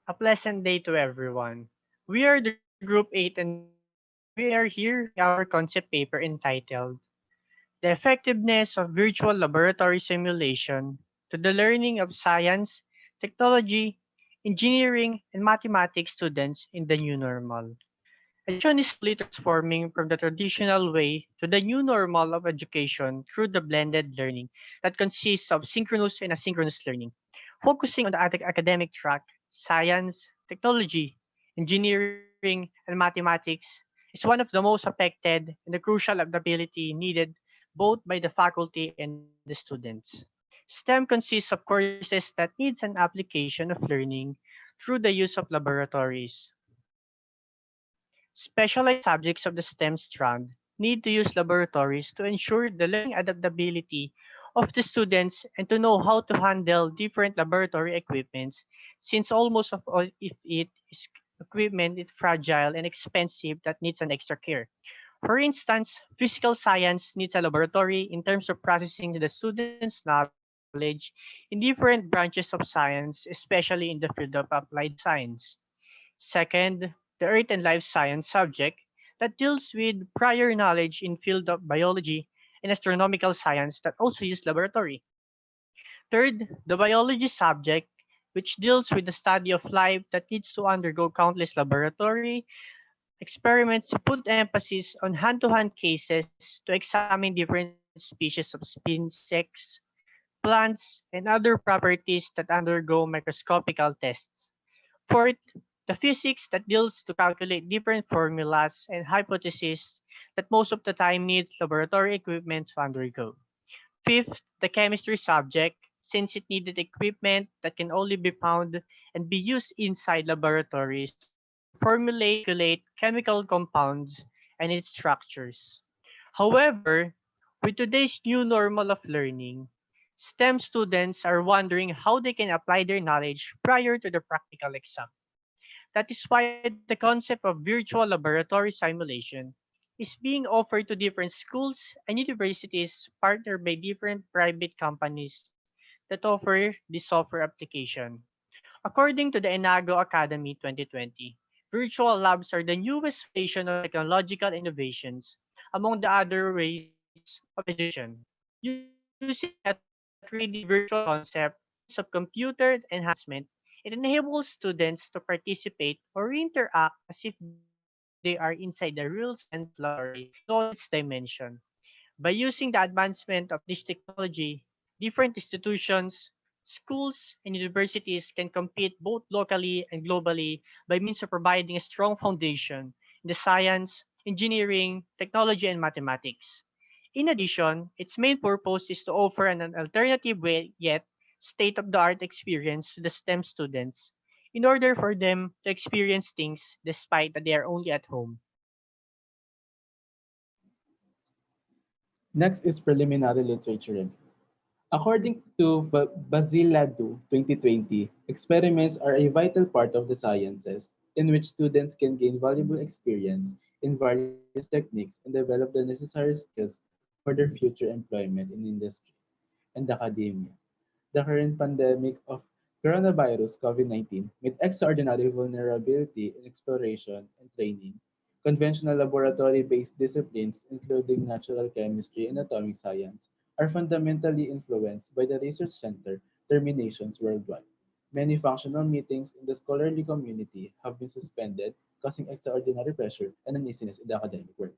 A pleasant day to everyone. We are the Group 8 and we are here our concept paper entitled The Effectiveness of Virtual Laboratory Simulation to the Learning of Science, Technology, Engineering, and Mathematics Students in the New Normal. Education is slowly transforming from the traditional way to the new normal of education through the blended learning that consists of synchronous and asynchronous learning. Focusing on the academic track, science, technology, engineering, and mathematics is one of the most affected and the crucial adaptability needed both by the faculty and the students. STEM consists of courses that needs an application of learning through the use of laboratories. Specialized subjects of the STEM strand need to use laboratories to ensure the learning adaptability of the students and to know how to handle different laboratory equipments since almost of all if it is equipment is fragile and expensive that needs an extra care. For instance, physical science needs a laboratory in terms of processing the students' knowledge in different branches of science, especially in the field of applied science. Second, the earth and life science subject that deals with prior knowledge in field of biology and astronomical science that also use laboratory. Third, the biology subject which deals with the study of life that needs to undergo countless laboratory experiments to put emphasis on hand-to-hand cases to examine different species of insects, plants, and other properties that undergo microscopical tests. Fourth, the physics that deals to calculate different formulas and hypotheses that most of the time needs laboratory equipment to undergo. Fifth, the chemistry subject, since it needed equipment that can only be found and be used inside laboratories to formulate and calculate chemical compounds and its structures. However, with today's new normal of learning, STEM students are wondering how they can apply their knowledge prior to the practical exam. That is why the concept of virtual laboratory simulation is being offered to different schools and universities partnered by different private companies that offer this software application. According to the Enago Academy 2020, virtual labs are the newest foundation of technological innovations among the other ways of education. Using a 3D virtual concept and the means of computer enhancement, it enables students to participate or interact as if they are inside the real science laboratory in all its dimension. By using the advancement of this technology, different institutions, schools, and universities can compete both locally and globally by means of providing a strong foundation in the science, engineering, technology, and mathematics. In addition, its main purpose is to offer an alternative way yet state-of-the-art experience to the STEM students in order for them to experience things despite that they are only at home. Next is preliminary literature review. According to Basiladu 2020, experiments are a vital part of the sciences in which students can gain valuable experience in various techniques and develop the necessary skills for their future employment in industry and academia. The current pandemic of coronavirus COVID-19 made extraordinary vulnerability in exploration and training. Conventional laboratory-based disciplines, including natural chemistry and atomic science, are fundamentally influenced by the research center terminations worldwide. Many functional meetings in the scholarly community have been suspended, causing extraordinary pressure and uneasiness in the academic world.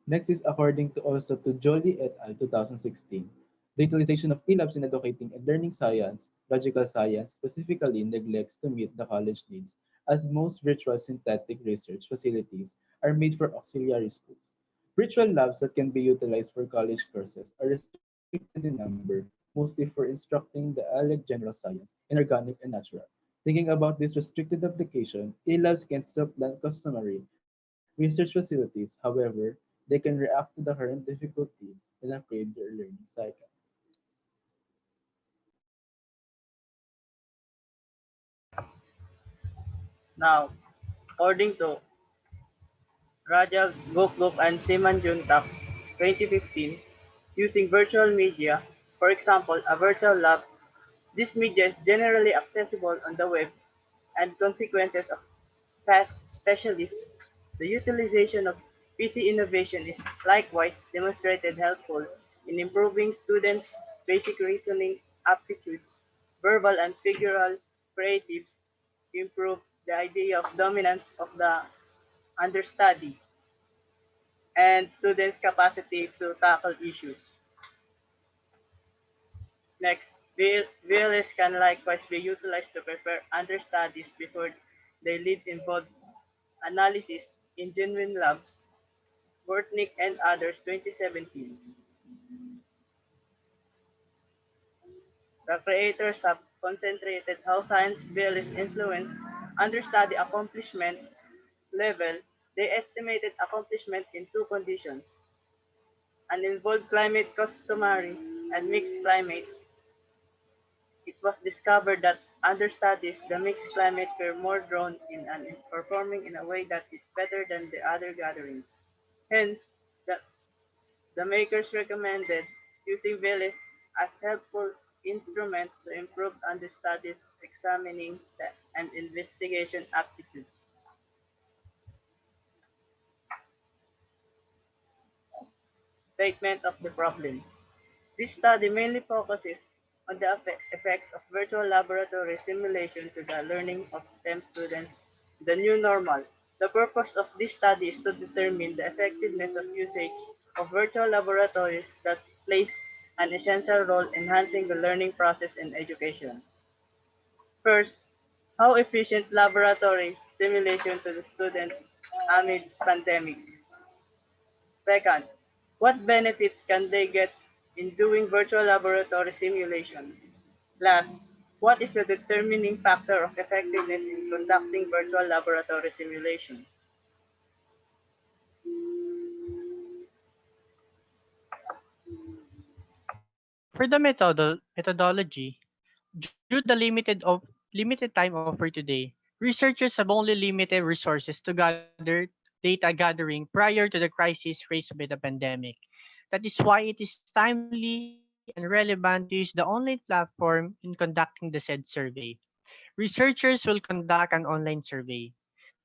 Next is according to also to Jolie et al. 2016, the utilization of e-labs in educating and learning science, logical science specifically neglects to meet the college needs as most virtual synthetic research facilities are made for auxiliary schools. Virtual labs that can be utilized for college courses are restricted in number, mostly for instructing the alleged general science, inorganic and natural. Thinking about this restricted application, e-labs can supplant customary research facilities. However, they can react to the current difficulties and upgrade their learning cycle. Now, according to Raja Gokluk and Seman Juntak, 2015, using virtual media, for example, a virtual lab. This media is generally accessible on the web and consequences of past specialists. The utilization of PC innovation is likewise demonstrated helpful in improving students' basic reasoning aptitudes, verbal and figural creatives, improve the idea of dominance of the understudy, and students' capacity to tackle issues. Next, VLS can likewise be utilized to prepare understudies before they lead involved analysis in genuine labs. Bortnick and others, 2017. The creators have concentrated how science VLS influence understudy accomplishment level. They estimated accomplishment in two conditions: an involved climate customary and mixed climate. It was discovered that understudies the mixed climate were more drawn in and is performing in a way that is better than the other gatherings. Hence, the makers recommended using Velis as helpful instrument to improve understudies examining and investigation aptitudes. Statement of the problem. This study mainly focuses on the effects of virtual laboratory simulation to the learning of STEM students, the new normal. The purpose of this study is to determine the effectiveness of usage of virtual laboratories that plays an essential role enhancing the learning process in education. First, how efficient laboratory simulation to the student amidst pandemic. Second, what benefits can they get in doing virtual laboratory simulation? Last, what is the determining factor of effectiveness in conducting virtual laboratory simulation? For the methodology, due to the limited time offered today, researchers have only limited resources to gather data gathering prior to the crisis raised by the pandemic. That is why it is timely and relevant to use the online platform in conducting the said survey. Researchers will conduct an online survey.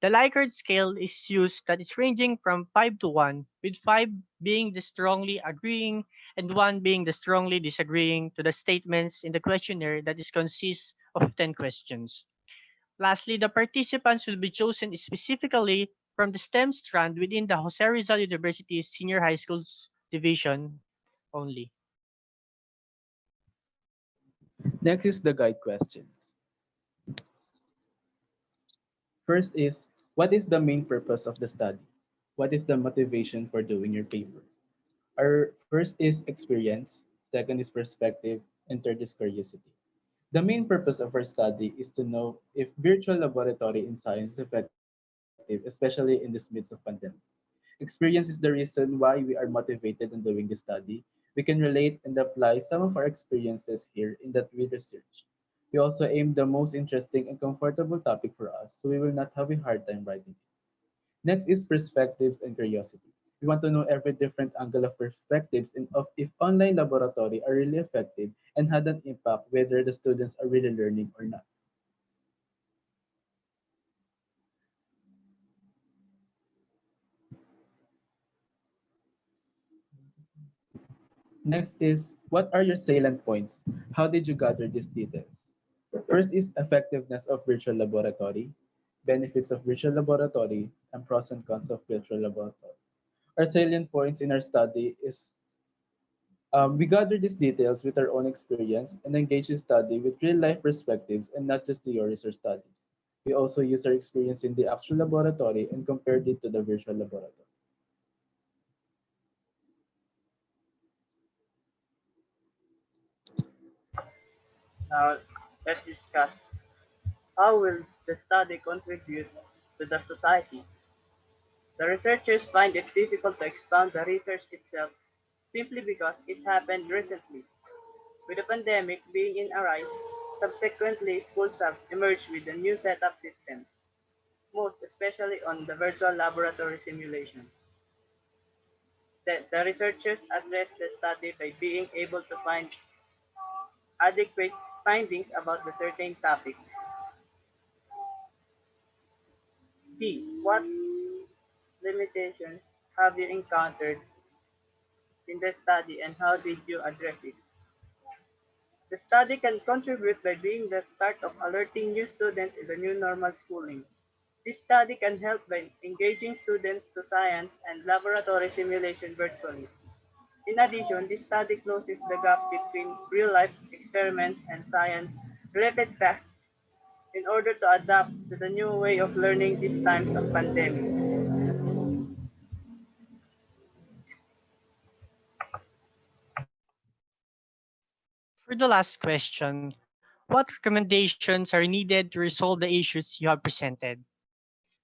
The Likert scale is used that is ranging from 5 to 1, with 5 being the strongly agreeing and 1 being the strongly disagreeing to the statements in the questionnaire that is consists of 10 questions. Lastly, the participants will be chosen specifically from the STEM strand within the Jose Rizal University Senior High School's division only. Next is the guide questions. First is, what is the main purpose of the study? What is the motivation for doing your paper? Our first is experience, second is perspective, and third is curiosity. The main purpose of our study is to know if virtual laboratory in science is effective, especially in this midst of pandemic. Experience is the reason why we are motivated in doing this study. We can relate and apply some of our experiences here in that we research. We also aim the most interesting and comfortable topic for us, so we will not have a hard time writing it. Next is perspectives and curiosity. We want to know every different angle of perspectives and of if online laboratory are really effective and had an impact whether the students are really learning or not. Next is, what are your salient points? How did you gather these details? First is effectiveness of virtual laboratory, benefits of virtual laboratory, and pros and cons of virtual laboratory. Our salient points in our study is we gather these details with our own experience and engage in study with real life perspectives and not just theories or studies. We also use our experience in the actual laboratory and compared it to the virtual laboratory. Now, let's discuss how will the study contribute to the society. The researchers find it difficult to expound the research itself simply because it happened recently. With the pandemic being in a rise, subsequently schools have emerged with a new setup system. most especially on the virtual laboratory simulation. The researchers address the study by being able to find adequate findings about the certain topic. B. What limitations have you encountered in the study and how did you address it? The study can contribute by being the start of alerting new students in the new normal schooling. This study can help by engaging students to science and laboratory simulation virtually. In addition, this study closes the gap between real-life experiments and science-related tasks in order to adapt to the new way of learning these times of pandemic. For the last question, what recommendations are needed to resolve the issues you have presented?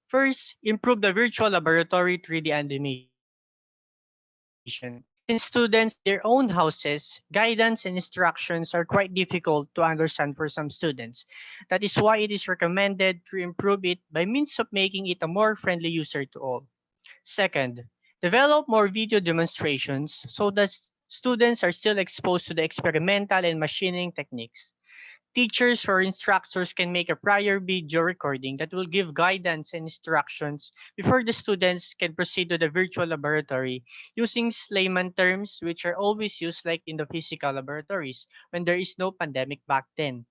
First, improve the virtual laboratory 3D animation. Since students in their own houses, guidance and instructions are quite difficult to understand for some students. That is why it is recommended to improve it by means of making it a more friendly user to all. Second, develop more video demonstrations so that students are still exposed to the experimental and machining techniques. Teachers or instructors can make a prior video recording that will give guidance and instructions before the students can proceed to the virtual laboratory using layman terms which are always used like in the physical laboratories when there is no pandemic back then.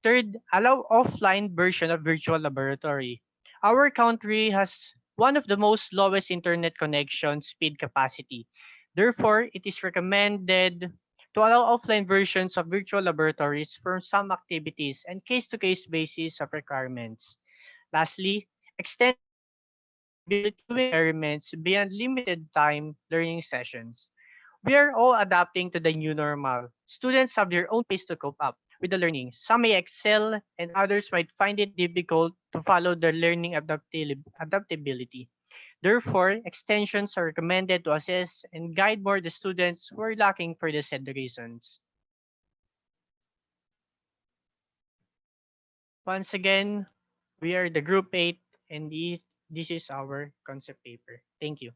Third, allow offline version of virtual laboratory. Our country has one of the most lowest internet connection speed capacity. Therefore, it is recommended to allow offline versions of virtual laboratories for some activities and case-to-case basis of requirements. Lastly, extend flexibility to experiments beyond limited time learning sessions. We are all adapting to the new normal. Students have their own pace to cope up with the learning. Some may excel and others might find it difficult to follow the learning adaptability. Therefore, extensions are recommended to assess and guide more the students who are lacking for the said reasons. Once again, we are the Group 8 and this is our concept paper. Thank you.